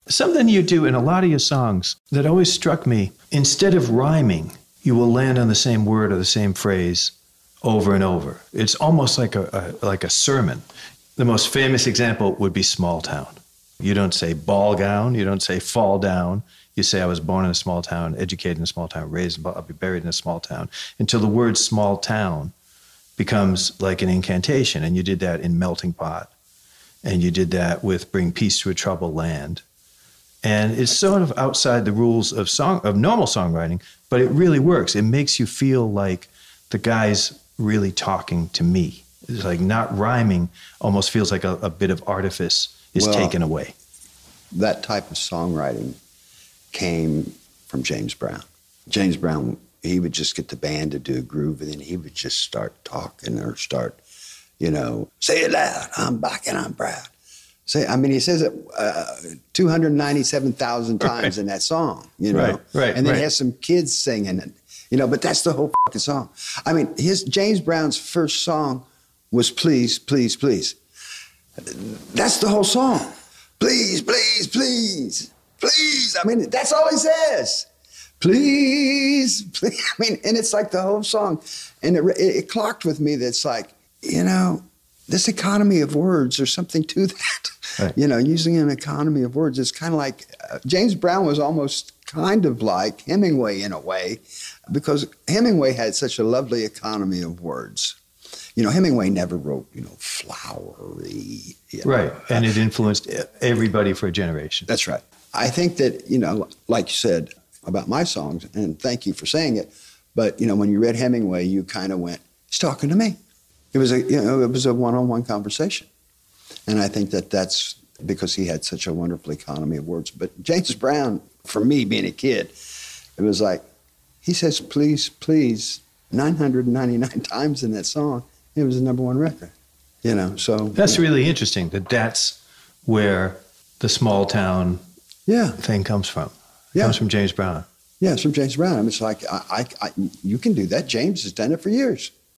Something you do in a lot of your songs that always struck me, instead of rhyming, you will land on the same word or the same phrase over and over. It's almost like a sermon. The most famous example would be small town. You don't say ball gown, you don't say fall down. You say I was born in a small town, educated in a small town, raised, I'll be buried in a small town, until the word small town becomes like an incantation. And you did that in Melting Pot. And you did that with Bring Peace to a Troubled Land. And it's sort of outside the rules of normal songwriting, but it really works. It makes you feel like the guy's really talking to me. It's like not rhyming almost feels like a bit of artifice is taken away. That type of songwriting came from James Brown. James Brown, he would just get the band to do a groove, and then he would just start talking or start, say it loud, I'm back and I'm proud. He says it 297,000 times in that song, Right, and then he has some kids singing it, but that's the whole fucking song. James Brown's first song was Please, Please, Please. That's the whole song. Please, please, please, please. That's all he says. Please, please. And it's like the whole song. And it clocked with me that's like, this economy of words, there's something to that. Right. Using an economy of words, it's kind of like, James Brown was almost kind of like Hemingway in a way, because Hemingway had such a lovely economy of words. Hemingway never wrote, flowery. Right, and it influenced everybody for a generation. That's right. I think that, like you said about my songs, and thank you for saying it, but, when you read Hemingway, you kind of went, he's talking to me. It was a one-on-one conversation. And I think that that's because he had such a wonderful economy of words. But James Brown, for me being a kid, it was like, he says, please, please, 999 times in that song. It was the number one record, so. That's really interesting that's where the small town thing comes from. It comes from James Brown. Yeah, it's from James Brown. It's like, you can do that. James has done it for years.